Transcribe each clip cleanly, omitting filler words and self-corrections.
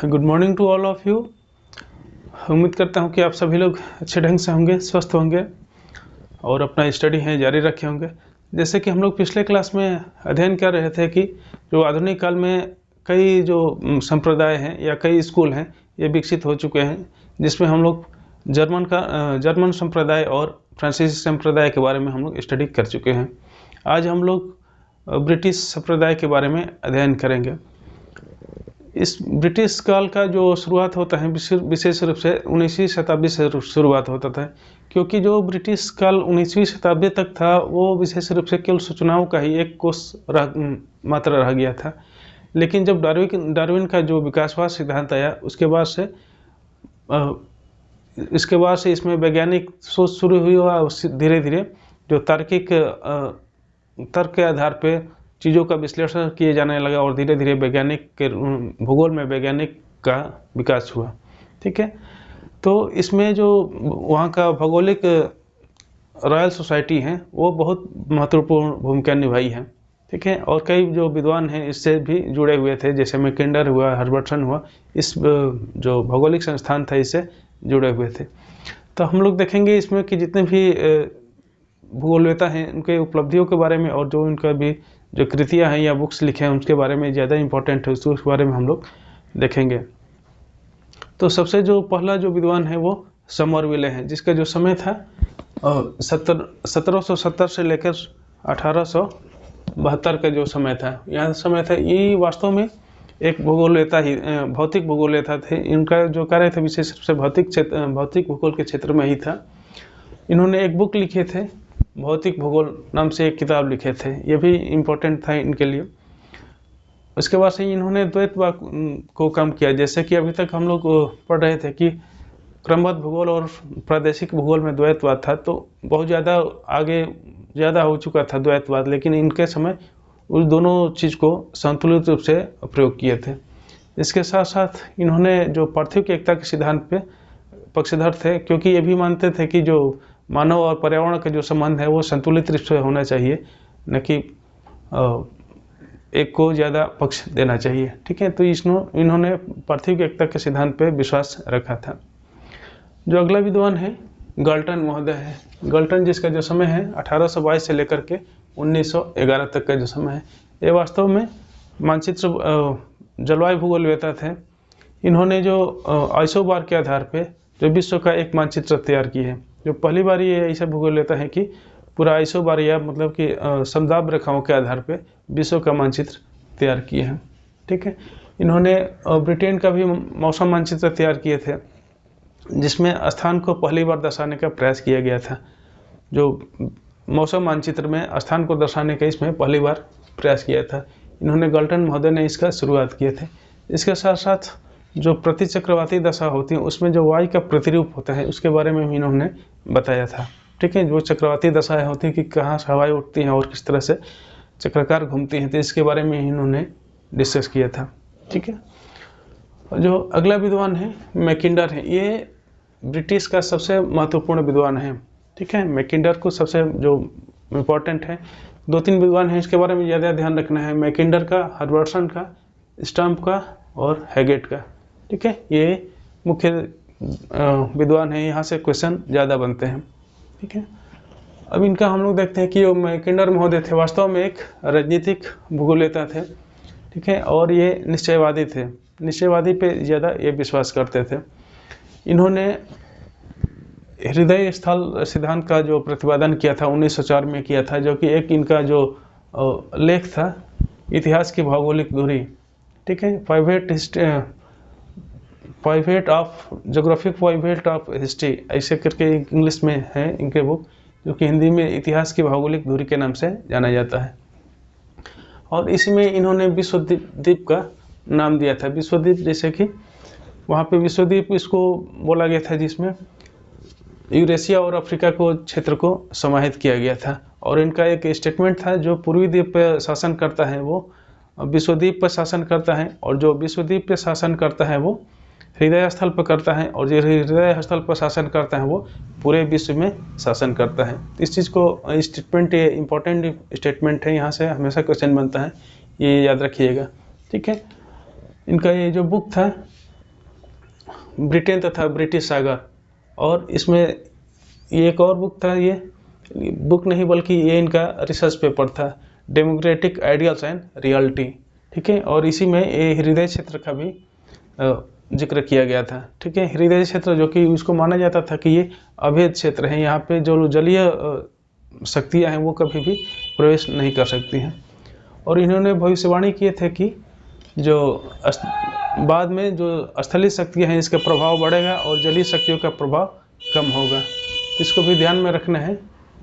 Good morning to all of you. उम्मीद करता हूँ कि आप सभी लोग अच्छे ढंग से होंगे, स्वस्थ होंगे और अपना स्टडी है जारी रखे होंगे। जैसे कि हम लोग पिछले क्लास में अध्ययन कर रहे थे कि जो आधुनिक काल में कई जो संप्रदाय हैं या कई स्कूल हैं ये विकसित हो चुके हैं, जिसमें हम लोग जर्मन संप्रदाय और फ्रांसीसी संप्रदाय के बारे में हम लोग स्टडी कर चुके हैं। आज हम लोग ब्रिटिश संप्रदाय के बारे में अध्ययन करेंगे। इस ब्रिटिश काल का जो शुरुआत होता है विशेष रूप से 19वीं शताब्दी से शुरुआत होता था, क्योंकि जो ब्रिटिश काल 19वीं शताब्दी तक था वो विशेष रूप से केवल सूचनाओं का ही एक कोष मात्र रह गया था। लेकिन जब डार्विन का जो विकासवाद सिद्धांत आया इसके बाद से इसमें वैज्ञानिक सोच शुरू हुई और धीरे धीरे जो तर्क के आधार पे चीज़ों का विश्लेषण किए जाने लगा और धीरे धीरे भूगोल में वैज्ञानिक का विकास हुआ। ठीक है, तो इसमें जो वहाँ का भौगोलिक रॉयल सोसाइटी है वो बहुत महत्वपूर्ण भूमिका निभाई है। ठीक है, और कई जो विद्वान हैं इससे भी जुड़े हुए थे, जैसे मैकेंडर हुआ, हर्बर्टसन हुआ, इस जो भौगोलिक संस्थान था इससे जुड़े हुए थे। तो हम लोग देखेंगे इसमें कि जितने भी भूगोलवेता हैं उनके उपलब्धियों के बारे में और जो उनका भी जो कृतियाँ हैं या बुक्स लिखे हैं उसके बारे में ज़्यादा इम्पोर्टेंट है, उसके बारे में हम लोग देखेंगे। तो सबसे जो पहला जो विद्वान है वो समरविले हैं, जिसका जो समय था 1770 से लेकर 1872 का जो समय था, यह समय था। ये वास्तव में एक भौतिक भूगोलवेता थे। इनका जो कार्य था विशेष रूप से भौतिक भूगोल के क्षेत्र में ही था। इन्होंने एक बुक लिखे थे, भौतिक भूगोल नाम से एक किताब लिखे थे, ये भी इम्पोर्टेंट था इनके लिए। उसके बाद से इन्होंने द्वैतवाद को कम किया, जैसे कि अभी तक हम लोग पढ़ रहे थे कि क्रमबद्ध भूगोल और प्रादेशिक भूगोल में द्वैतवाद था, तो बहुत ज़्यादा हो चुका था द्वैतवाद, लेकिन इनके समय उस दोनों चीज़ को संतुलित रूप से प्रयोग किए थे। इसके साथ साथ इन्होंने जो पार्थिव एकता के सिद्धांत पे पक्षधर थे, क्योंकि ये भी मानते थे कि जो मानव और पर्यावरण का जो संबंध है वो संतुलित रूप से होना चाहिए, न कि एक को ज़्यादा पक्ष देना चाहिए। ठीक है, तो इन्होंने पार्थिव एकता के सिद्धांत पे विश्वास रखा था। जो अगला विद्वान है गाल्टन महोदय है। गाल्टन जिसका जो समय है 1822 से लेकर के 1911 तक का जो समय है, ये वास्तव में मानचित्र जलवायु भूगोलवेता थे। इन्होंने जो आइसोबार के आधार पे जो विश्व का एक मानचित्र तैयार की है। जो पहली बार ये ऐसा भूगोलवेता है कि पूरा आइसोबार या मतलब कि समदाब रेखाओं के आधार पे विश्व का मानचित्र तैयार किए हैं। ठीक है, इन्होंने ब्रिटेन का भी मौसम मानचित्र तैयार किए थे, जिसमें स्थान को पहली बार दर्शाने का प्रयास किया गया था। जो मौसम मानचित्र में स्थान को दर्शाने का इसमें पहली बार प्रयास किया था, इन्होंने गाल्टन महोदय ने इसका शुरुआत किए थे। इसके साथ साथ जो प्रतिचक्रवाती दशा होती है उसमें जो वायु का प्रतिरूप होता है उसके बारे में भी इन्होंने बताया था। ठीक है, जो चक्रवाती दशाएं होती हैं कि कहाँ से हवाएं उठती हैं और किस तरह से चक्राकार घूमती हैं, तो इसके बारे में इन्होंने डिस्कस किया था। ठीक है, जो अगला विद्वान है मैकिंडर है, ये ब्रिटिश का सबसे महत्वपूर्ण विद्वान है। ठीक है, मैकिंडर को सबसे जो इम्पोर्टेंट है, 2-3 विद्वान हैं इसके बारे में ज़्यादा ध्यान रखना है, मैकिंडर का, हर्बर्टसन का, स्टम्प का और हैगेट का। ठीक है, ये मुख्य विद्वान है, यहाँ से क्वेश्चन ज़्यादा बनते हैं। ठीक है, अब इनका हम लोग देखते हैं कि वो मैकिंडर महोदय थे, वास्तव में एक राजनीतिक भूगोलवेता थे। ठीक है, और ये निश्चयवादी थे, निश्चयवादी पे ज़्यादा ये विश्वास करते थे। इन्होंने हृदय स्थल सिद्धांत का जो प्रतिपादन किया था 1904 में किया था, जो कि एक इनका जो लेख था इतिहास की भौगोलिक दूरी। ठीक है, जोग्राफिक पाइवेट ऑफ हिस्ट्री ऐसे करके इंग्लिश में है इनके बुक, जो कि हिंदी में इतिहास की भौगोलिक दूरी के नाम से जाना जाता है। और इसमें इन्होंने विश्वद्वीप का नाम दिया था। विश्वद्वीप जैसे कि वहाँ पे विश्वद्वीप इसको बोला गया था, जिसमें यूरेशिया और अफ्रीका को क्षेत्र को समाहित किया गया था। और इनका एक स्टेटमेंट था, जो पूर्वी द्वीप पर शासन करता है वो विश्वद्वीप पर शासन करता है, और जो विश्वद्वीप पर शासन करता है वो हृदय स्थल पर करता है, और जो हृदय स्थल पर शासन करता है वो पूरे विश्व में शासन करता है। इस चीज़ को स्टेटमेंट, ये इम्पोर्टेंट स्टेटमेंट है, यहाँ से हमेशा क्वेश्चन बनता है, ये याद रखिएगा। ठीक है, इनका ये जो बुक था ब्रिटेन तथा ब्रिटिश सागर, और इसमें ये एक और बुक था, ये बुक नहीं बल्कि ये इनका रिसर्च पेपर था, डेमोक्रेटिक आइडियल्स एंड रियलिटी, ठीक है। और इसी में ये हृदय क्षेत्र का भी जिक्र किया गया था, ठीक है। हृदय क्षेत्र जो कि उसको माना जाता था कि ये अवैध क्षेत्र है, यहाँ पे जो जलीय शक्तियाँ हैं वो कभी भी प्रवेश नहीं कर सकती हैं। और इन्होंने भविष्यवाणी किए थे कि जो बाद में जो स्थलीय शक्तियाँ हैं इसका प्रभाव बढ़ेगा और जलीय शक्तियों का प्रभाव कम होगा, इसको भी ध्यान में रखना है,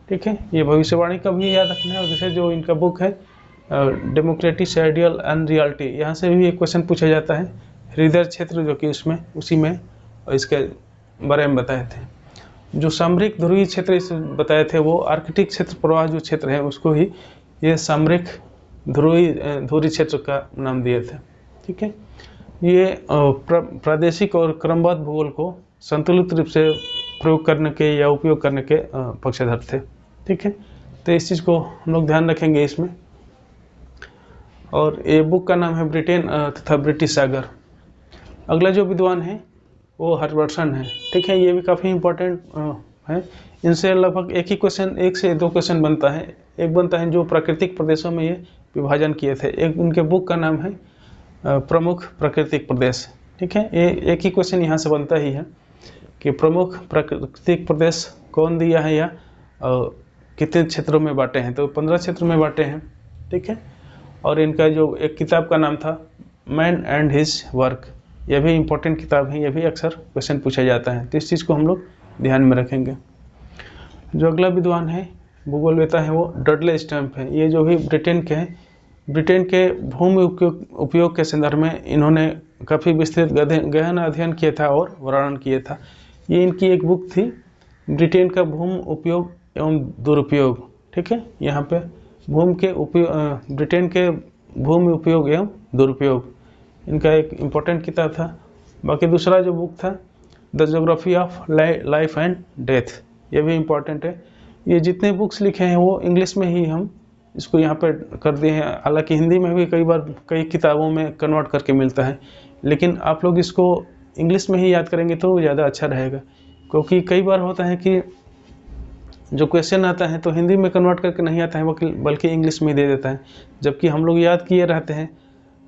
ठीक है। ये भविष्यवाणी का भी याद रखना है। और जैसे जो इनका बुक है डेमोक्रेटिक आइडियल एंड रियलिटी, यहाँ से भी एक क्वेश्चन पूछा जाता है, हृदय क्षेत्र जो कि उसमें उसी में इसके बारे में बताए थे। जो सामरिक ध्रुवीय क्षेत्र इस बताए थे वो आर्कटिक क्षेत्र प्रवाह जो क्षेत्र है उसको ही ये सामरिक ध्रुवीय क्षेत्र का नाम दिए थे, ठीक है। ये प्रादेशिक और क्रमबद्ध भूगोल को संतुलित रूप से प्रयोग करने के या उपयोग करने के पक्षधर थे, ठीक है। तो इस चीज़ को हम लोग ध्यान रखेंगे इसमें। और ये बुक का नाम है ब्रिटेन तथा ब्रिटिश सागर। अगला जो विद्वान है वो हर्बर्टसन है, ठीक है। ये भी काफ़ी इम्पोर्टेंट है, इनसे लगभग एक ही क्वेश्चन, एक से दो क्वेश्चन बनता है। एक बनता है जो प्राकृतिक प्रदेशों में ये विभाजन किए थे, एक उनके बुक का नाम है प्रमुख प्राकृतिक प्रदेश, ठीक है। ये एक ही क्वेश्चन यहाँ से बनता ही है कि प्रमुख प्राकृतिक प्रदेश कौन दिया है या कितने क्षेत्रों में बांटे हैं, तो 15 क्षेत्रों में बांटे हैं, ठीक है। और इनका जो एक किताब का नाम था मैन एंड हिज वर्क, यह भी इम्पोर्टेंट किताब है, यह भी अक्सर क्वेश्चन पूछा जाता है, तो इस चीज़ को हम लोग ध्यान में रखेंगे। जो अगला विद्वान है भूगोलवेता है वो डडले स्टैम्प है। ये जो भी ब्रिटेन के हैं, ब्रिटेन के भूमि उपयोग के संदर्भ में इन्होंने काफ़ी विस्तृत गहन अध्ययन किया था और वर्णन किया था। ये इनकी एक बुक थी, ब्रिटेन का भूमि उपयोग एवं दुरुपयोग, ठीक है। यहाँ पे ब्रिटेन के भूमि उपयोग एवं दुरुपयोग इनका एक इम्पोर्टेंट किताब था। बाकी दूसरा जो बुक था the geography of life and death, ये भी इम्पोर्टेंट है। ये जितने बुक्स लिखे हैं वो इंग्लिश में ही हम इसको यहाँ पे कर दिए हैं, हालांकि हिंदी में भी कई बार कई किताबों में कन्वर्ट करके मिलता है, लेकिन आप लोग इसको इंग्लिश में ही याद करेंगे तो ज़्यादा अच्छा रहेगा, क्योंकि कई बार होता है कि जो क्वेश्चन आता है तो हिंदी में कन्वर्ट करके नहीं आता है बल्कि इंग्लिश में ही दे देता है, जबकि हम लोग याद किए रहते हैं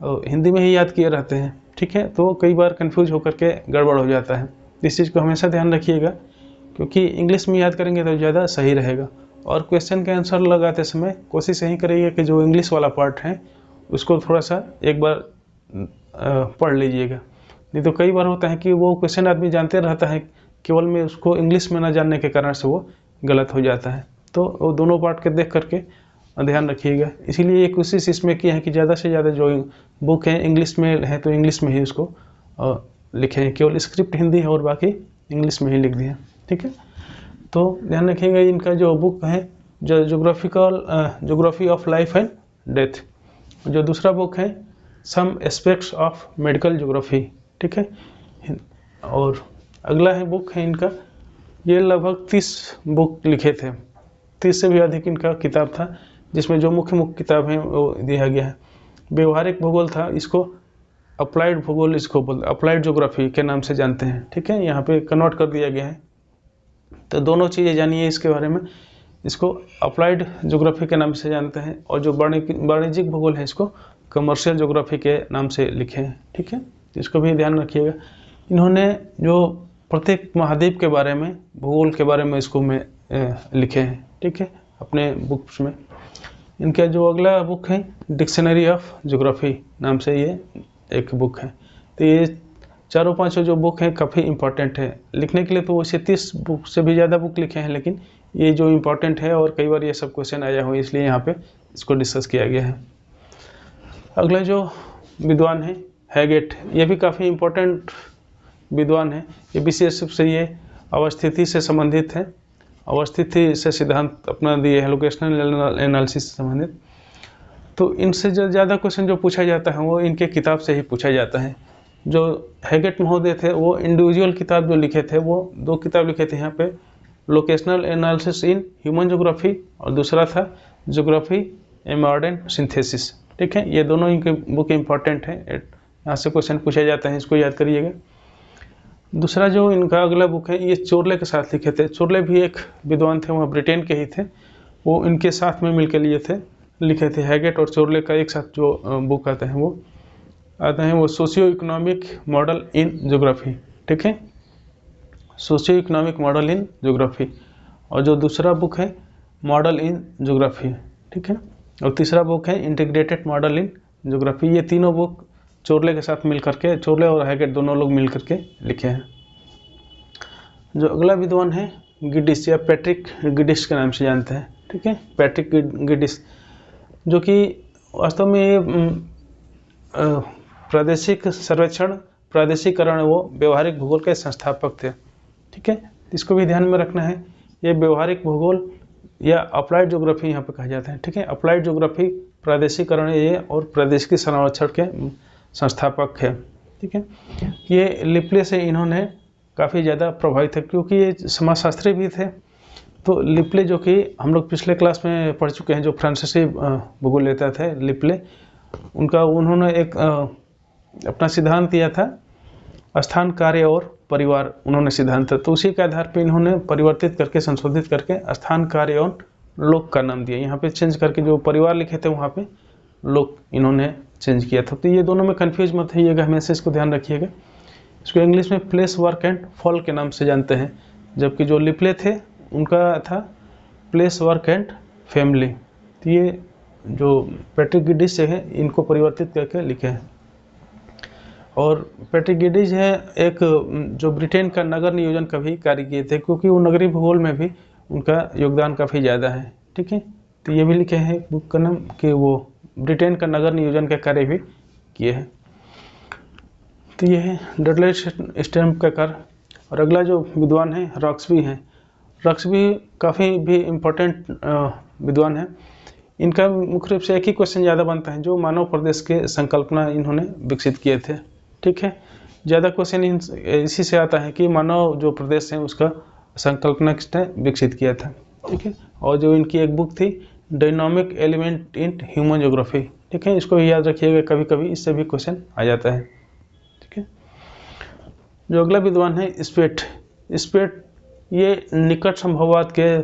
हिंदी में ही याद किए रहते हैं, ठीक है। तो कई बार कन्फ्यूज होकर के गड़बड़ हो जाता है, इस चीज़ को हमेशा ध्यान रखिएगा, क्योंकि इंग्लिश में याद करेंगे तो ज़्यादा सही रहेगा। और क्वेश्चन के आंसर लगाते समय कोशिश यही करिएगा कि जो इंग्लिश वाला पार्ट है उसको थोड़ा सा एक बार पढ़ लीजिएगा, नहीं तो कई बार होता है कि वो क्वेश्चन आदमी जानते रहता है, केवल में उसको इंग्लिश में ना जानने के कारण से वो गलत हो जाता है। तो वो दोनों पार्ट के देख करके ध्यान रखिएगा। इसीलिए ये कोशिश इसमें की है कि ज़्यादा से ज़्यादा जो बुक है इंग्लिश में है तो इंग्लिश में ही उसको लिखे हैं, केवल स्क्रिप्ट हिंदी है और बाकी इंग्लिश में ही लिख दिए, ठीक है। तो ध्यान रखिएगा इनका जो बुक है जो geography of life and death, जो दूसरा बुक है some aspects of medical geography, ठीक है। और अगला है बुक है इनका, ये लगभग 30 बुक लिखे थे, 30 से भी अधिक इनका किताब था, जिसमें जो मुख्य किताब है वो दिया गया है। व्यवहारिक भूगोल था, इसको अप्लाइड भूगोल इसको बोलते, अप्लाइड ज्योग्राफी के नाम से जानते हैं, ठीक है। यहाँ पे कन्वर्ट कर दिया गया है, तो दोनों चीज़ें जानिए इसके बारे में। इसको अप्लाइड ज्योग्राफी के नाम से जानते हैं और जो वाणिज्यिक भूगोल है इसको कमर्शियल ज्योग्राफी के नाम से लिखे हैं, ठीक है। इसको भी ध्यान रखिएगा। इन्होंने जो प्रत्येक महाद्वीप के बारे में भूगोल के बारे में इसको में लिखे हैं, ठीक है, अपने बुक्स में। इनका जो अगला बुक है डिक्शनरी ऑफ ज्योग्राफी नाम से ये एक बुक है। तो ये चारों पांचों जो बुक हैं काफ़ी इम्पोर्टेंट है लिखने के लिए, तो वैसे 30 बुक से भी ज़्यादा बुक लिखे हैं, लेकिन ये जो इम्पोर्टेंट है और कई बार ये सब क्वेश्चन आया हुआ इसलिए यहाँ पे इसको डिस्कस किया गया है। अगला जो विद्वान है हैगेट, ये भी काफ़ी इम्पोर्टेंट विद्वान है। ये विशेष रूप से ये अवस्थिति से संबंधित है, अवस्थिति से सिद्धांत अपना दिए है, लोकेशनल एनालिसिस से संबंधित। तो इनसे जो ज़्यादा क्वेश्चन जो पूछा जाता है वो इनके किताब से ही पूछा जाता है। जो हैगेट महोदय थे वो इंडिविजुअल किताब जो लिखे थे वो 2 किताब लिखे थे यहाँ पे, locational analysis in human geography और दूसरा था ज्योग्राफी ए मॉडर्न सिंथेसिस, ठीक है। ये दोनों इनके बुक इम्पॉर्टेंट है, यहाँ से क्वेश्चन पूछा जाता है, इसको याद करिएगा। दूसरा जो इनका अगला बुक है ये चोरले के साथ लिखे थे। चोरले भी एक विद्वान थे, वह ब्रिटेन के ही थे। वो इनके साथ में मिलकर लिखे थे। हैगेट और चोरले का एक साथ जो बुक आते हैं वो socio economic model in geography. ठीक है, socio economic model in geography. और जो दूसरा बुक है मॉडल इन ज्योग्राफी। ठीक है, और तीसरा बुक है इंटीग्रेटेड मॉडल इन ज्योग्राफी। ये तीनों बुक चोरले के साथ मिल करके, चोरले और हैगेट दोनों लोग मिल करके लिखे हैं। जो अगला विद्वान है गिडिश या पैट्रिक गिडिश के नाम से जानते हैं। ठीक है, पैट्रिक गिडिश, जो कि वास्तव में ये प्रादेशिक सर्वेक्षण, प्रादेशिकरण वो व्यवहारिक भूगोल के संस्थापक थे। ठीक है, इसको भी ध्यान में रखना है। ये व्यवहारिक भूगोल या अप्लाइड ज्योग्राफी यहाँ पे कहा जाता है। ठीक है, अप्लाइड ज्योग्राफी, प्रादेशिकरण ये और प्रादेशिक सर्वेक्षण के संस्थापक है। ठीक है, ये लिपले से इन्होंने काफ़ी ज़्यादा प्रभावित है, क्योंकि ये समाजशास्त्री भी थे। तो लिपले, जो कि हम लोग पिछले क्लास में पढ़ चुके हैं, जो फ्रांसीसी भूगोल लेता थे लिपले, उन्होंने एक अपना सिद्धांत दिया था, स्थान, कार्य और परिवार। उन्होंने सिद्धांत, तो उसी के आधार पर इन्होंने परिवर्तित करके, संशोधित करके स्थान, कार्य और लोक का नाम दिया। यहाँ पे चेंज करके जो परिवार लिखे थे वहाँ पे लोक इन्होंने चेंज किया था। तो ये दोनों में कंफ्यूज मत होइएगा, हमेशा इसको ध्यान रखिएगा। इसको इंग्लिश में प्लेस, वर्क एंड फॉल के नाम से जानते हैं, जबकि जो लिपले थे उनका था प्लेस, वर्क एंड फैमिली। तो ये जो पैट्रिक गिडिश है इनको परिवर्तित करके लिखे हैं। और पैट्रिक गिडिश है एक जो ब्रिटेन का नगर नियोजन का भी कार्य किए थे, क्योंकि वो नगरीय भूगोल में भी उनका योगदान काफ़ी ज़्यादा है। ठीक है, तो ये भी लिखे हैं बुक का नाम कि वो ब्रिटेन का नगर नियोजन का कार्य भी किए हैं। तो ये है डडले स्टैम्प का कार्य। और अगला जो विद्वान है रॉक्सबी हैं। रॉक्सबी काफ़ी भी इम्पोर्टेंट विद्वान है। इनका मुख्य रूप से एक ही क्वेश्चन ज़्यादा बनता है, जो मानव प्रदेश के संकल्पना इन्होंने विकसित किए थे। ठीक है, ज़्यादा क्वेश्चन इसी से आता है कि मानव जो प्रदेश है उसका संकल्पना किसने विकसित किया था। ठीक है, और जो इनकी एक बुक थी dynamic element in human geography. ठीक है, इसको भी याद रखिएगा, कभी कभी इससे भी क्वेश्चन आ जाता है। ठीक है, जो अगला विद्वान है स्पेट। स्पेट ये निकट संभववाद के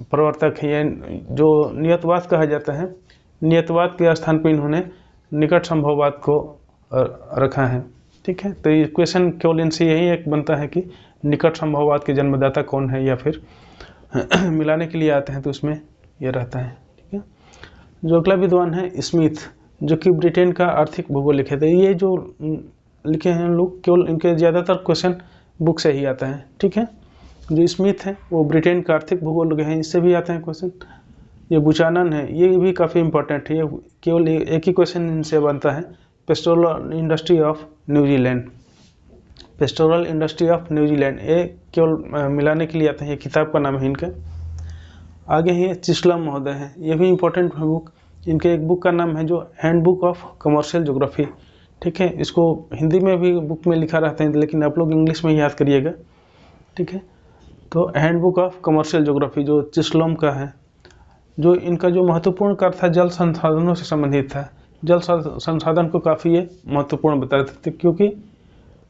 प्रवर्तक है, ये जो नियतवाद कहा जाता है, नियतवाद के स्थान पर इन्होंने निकट संभववाद को रखा है। ठीक है, तो ये क्वेश्चन केवल इनसे यही एक बनता है कि निकट संभववाद के जन्मदाता कौन है, या फिर मिलाने के लिए आते हैं तो उसमें यह रहता है। ठीक है, जो अगला विद्वान है स्मिथ, जो कि ब्रिटेन का आर्थिक भूगोल लिखे थे। ये जो लिखे हैं लोग, केवल इनके ज़्यादातर क्वेश्चन बुक से ही आता है। ठीक है, जो स्मिथ है वो ब्रिटेन का आर्थिक भूगोल लिखे हैं, इससे भी आते हैं क्वेश्चन। ये बुचानन है, ये भी काफ़ी इंपॉर्टेंट है, ये केवल एक ही क्वेश्चन इनसे बनता है, pastoral industry of New Zealand. Pastoral industry of New Zealand, ये केवल मिलाने के लिए आते हैं, ये किताब का नाम है इनका। आगे ही चिस्लम महोदय हैं, ये भी इम्पोर्टेंट बुक। इनके एक बुक का नाम है जो हैंडबुक ऑफ कमर्शियल ज्योग्राफी। ठीक है, इसको हिंदी में भी बुक में लिखा रहता है, लेकिन आप लोग इंग्लिश में याद करिएगा। ठीक है, तो हैंडबुक ऑफ कमर्शियल ज्योग्राफी जो चिस्लम का है, जो इनका जो महत्वपूर्ण कार्य था जल संसाधनों से संबंधित था। जल संसाधन को काफ़ी ये महत्वपूर्ण बताते थे, क्योंकि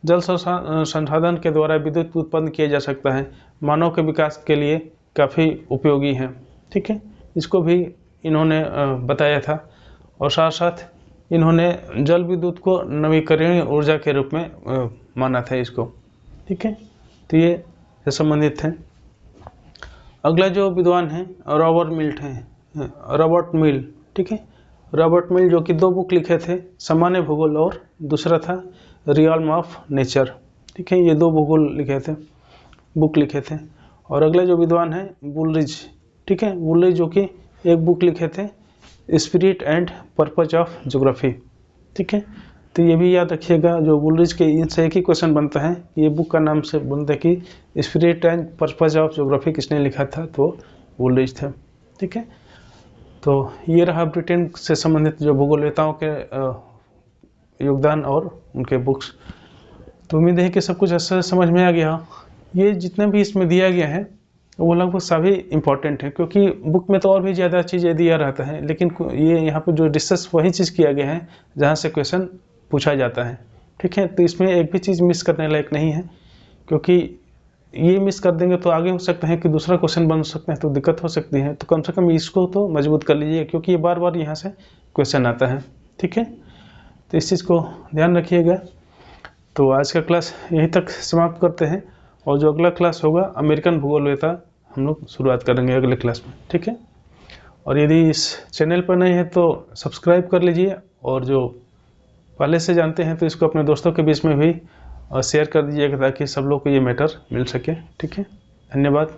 जल संसाधन के द्वारा विद्युत उत्पन्न किया जा सकता है, मानव के विकास के लिए काफ़ी उपयोगी है। ठीक है, इसको भी इन्होंने बताया था। और साथ साथ इन्होंने जल विद्युत को नवीकरणीय ऊर्जा के रूप में माना था इसको। ठीक है, तो ये से संबंधित है। अगला जो विद्वान है रॉबर्ट मिल। ठीक है, रॉबर्ट मिल जो कि 2 बुक लिखे थे, सामान्य भूगोल और दूसरा था रियल्म ऑफ नेचर। ठीक है, ये 2 बुक लिखे थे। और अगला जो विद्वान है बुलरिज। ठीक है, बुलरिज जो कि एक बुक लिखे थे spirit and purpose of geography. ठीक है, तो ये भी याद रखिएगा, जो बुलरिज के इनसे एक ही क्वेश्चन बनता है, ये बुक का नाम से बनता है कि spirit and purpose of geography किसने लिखा था, तो बुलरिज थे। ठीक है, तो ये रहा ब्रिटेन से संबंधित जो भूगोलवेताओं के योगदान और उनके बुक्स। तो उम्मीद है कि सब कुछ अच्छा समझ में आ गया। ये जितने भी इसमें दिया गया है वो लगभग सभी इम्पॉर्टेंट है, क्योंकि बुक में तो और भी ज़्यादा चीज़ें दिया रहता है, लेकिन ये यहाँ पे जो डिस्कस वही चीज़ किया गया है जहाँ से क्वेश्चन पूछा जाता है। ठीक है, तो इसमें एक भी चीज़ मिस करने लायक नहीं है। क्योंकि ये मिस कर देंगे तो आगे हो सकता है कि दूसरा क्वेश्चन बन सकते हैं तो दिक्कत हो सकती है। तो कम से कम इसको तो मजबूत कर लीजिए, क्योंकि ये बार बार यहाँ से क्वेश्चन आता है। ठीक है, तो इस चीज़ को ध्यान रखिएगा। तो आज का क्लास यहीं तक समाप्त करते हैं, और जो अगला क्लास होगा अमेरिकन भूगोल वेता हम लोग शुरुआत करेंगे अगले क्लास में। ठीक है, और यदि इस चैनल पर नहीं है तो सब्सक्राइब कर लीजिए, और जो पहले से जानते हैं तो इसको अपने दोस्तों के बीच में भी शेयर कर दीजिएगा, ताकि सब लोग को ये मैटर मिल सके। ठीक है, धन्यवाद।